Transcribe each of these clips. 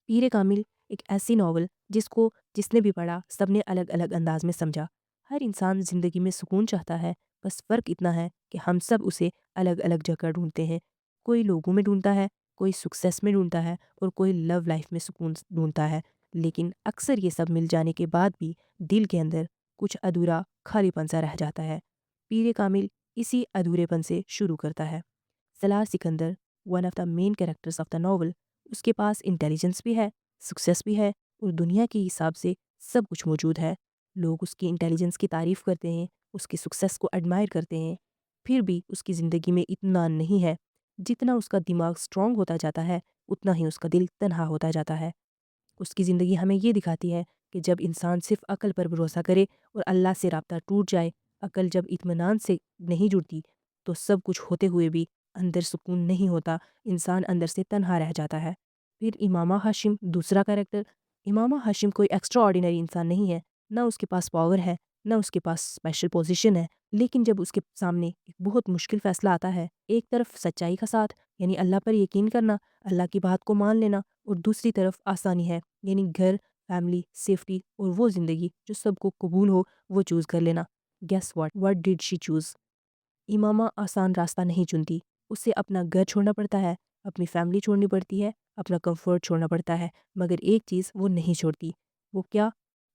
پیر کامل ایک ایسی ناول جس نے بھی پڑھا سب نے الگ الگ انداز میں سمجھا۔ ہر انسان زندگی میں سکون چاہتا ہے، بس فرق اتنا ہے کہ ہم سب اسے الگ الگ جگہ ڈھونڈتے ہیں۔ کوئی لوگوں میں ڈھونڈتا ہے، کوئی سکسیس میں ڈھونڈتا ہے، اور کوئی لو لائف میں سکون ڈھونڈتا ہے، لیکن اکثر یہ سب مل جانے کے بعد بھی دل کے اندر کچھ ادھورا خالی پن سا رہ جاتا ہے۔ پیر کامل اسی ادھورے پن سے شروع کرتا ہے۔ Salar Sikandar, one of the main characters of the novel, اس کے پاس انٹیلیجنس بھی ہے، سکسیس بھی ہے، اور دنیا کے حساب سے سب کچھ موجود ہے۔ لوگ اس کی انٹیلیجنس کی تعریف کرتے ہیں، اس کی سکسیس کو ایڈمائر کرتے ہیں، پھر بھی اس کی زندگی میں اطمینان نہیں ہے۔ جتنا اس کا دماغ سٹرونگ ہوتا جاتا ہے، اتنا ہی اس کا دل تنہا ہوتا جاتا ہے۔ اس کی زندگی ہمیں یہ دکھاتی ہے کہ جب انسان صرف عقل پر بھروسہ کرے اور اللہ سے رابطہ ٹوٹ جائے، عقل جب اطمینان سے نہیں جڑتی، تو سب کچھ ہوتے ہوئے بھی اندر سکون نہیں ہوتا، انسان اندر سے تنہا رہ جاتا ہے۔ پھر امامہ ہاشم، دوسرا کریکٹر۔ امامہ ہاشم کوئی ایکسٹرا آرڈینری انسان نہیں ہے، نہ اس کے پاس پاور ہے، نہ اس کے پاس اسپیشل پوزیشن ہے، لیکن جب اس کے سامنے ایک بہت مشکل فیصلہ آتا ہے، ایک طرف سچائی کا ساتھ یعنی اللہ پر یقین کرنا، اللہ کی بات کو مان لینا، اور دوسری طرف آسانی ہے یعنی گھر، فیملی، سیفٹی اور وہ زندگی جو سب کو قبول ہو، وہ چوز کر لینا۔ Guess what did she choose? Imama آسان راستہ نہیں چنتی، اسے اپنا گھر چھوڑنا پڑتا ہے، اپنی فیملی چھوڑنی پڑتی ہے، اپنا کمفرٹ چھوڑنا پڑتا ہے، مگر ایک چیز وہ نہیں چھوڑتی۔ وہ کیا؟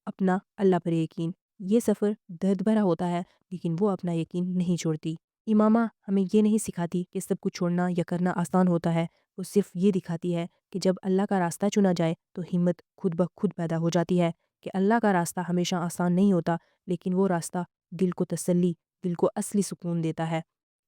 اپنا اللہ پر یقین۔ یہ سفر درد بھرا ہوتا ہے، لیکن وہ اپنا یقین نہیں چھوڑتی۔ امامہ ہمیں یہ نہیں سکھاتی کہ سب کچھ چھوڑنا یا کرنا آسان ہوتا ہے، وہ صرف یہ دکھاتی ہے کہ جب اللہ کا راستہ چنا جائے تو ہمت خود بخود پیدا ہو جاتی ہے، کہ اللہ کا راستہ ہمیشہ آسان نہیں ہوتا، لیکن وہ راستہ دل کو تسلی، دل کو اصلی سکون دیتا ہے۔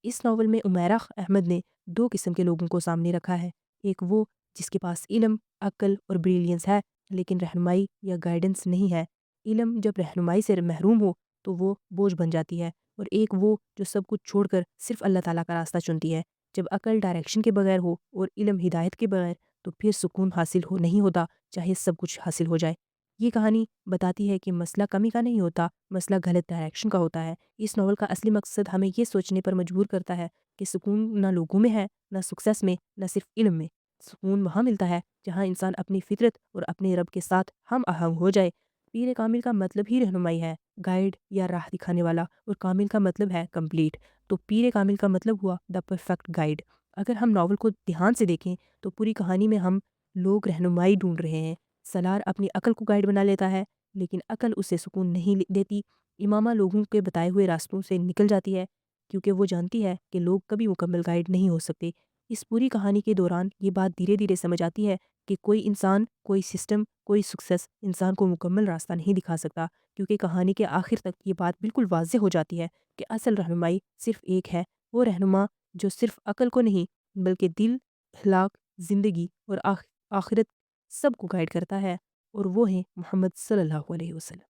اس ناول میں عمیرہ احمد نے دو قسم کے لوگوں کو سامنے رکھا ہے، ایک وہ جس کے پاس علم، عقل اور بریلینس ہے، لیکن رہنمائی یا گائیڈنس نہیں ہے۔ علم جب رہنمائی سے محروم ہو تو وہ بوجھ بن جاتی ہے، اور ایک وہ جو سب کچھ چھوڑ کر صرف اللہ تعالیٰ کا راستہ چنتی ہے۔ جب عقل ڈائریکشن کے بغیر ہو اور علم ہدایت کے بغیر، تو پھر سکون حاصل نہیں ہوتا، چاہے سب کچھ حاصل ہو جائے۔ یہ کہانی بتاتی ہے کہ مسئلہ کمی کا نہیں ہوتا، مسئلہ غلط ڈائریکشن کا ہوتا ہے۔ اس ناول کا اصلی مقصد ہمیں یہ سوچنے پر مجبور کرتا ہے کہ سکون نہ لوگوں میں ہے، نہ سکسیس میں، نہ صرف علم میں۔ سکون وہاں ملتا ہے جہاں انسان اپنی فطرت اور اپنے رب کے ساتھ ہم آہنگ ہو جائے۔ پیر کامل کا مطلب ہی رہنمائی ہے، گائیڈ یا راہ دکھانے والا، اور کامل کا مطلب ہے کمپلیٹ، تو پیر کامل کا مطلب ہوا دا پرفیکٹ گائیڈ۔ اگر ہم ناول کو دھیان سے دیکھیں تو پوری کہانی میں ہم لوگ رہنمائی ڈھونڈ رہے ہیں۔ سالار اپنی عقل کو گائیڈ بنا لیتا ہے، لیکن عقل اسے سکون نہیں دیتی۔ امامہ لوگوں کے بتائے ہوئے راستوں سے نکل جاتی ہے، کیونکہ وہ جانتی ہے کہ لوگ کبھی مکمل گائیڈ نہیں ہو سکتے۔ اس پوری کہانی کے دوران یہ بات دھیرے دھیرے سمجھ آتی ہے کہ کوئی انسان، کوئی سسٹم، کوئی سکسیس انسان کو مکمل راستہ نہیں دکھا سکتا، کیونکہ کہانی کے آخر تک یہ بات بالکل واضح ہو جاتی ہے کہ اصل رہنمائی صرف ایک ہے، وہ رہنما جو صرف عقل کو نہیں بلکہ دل، اخلاق، زندگی اور آخرت سب کو گائیڈ کرتا ہے، اور وہ ہیں محمد صلی اللہ علیہ وسلم۔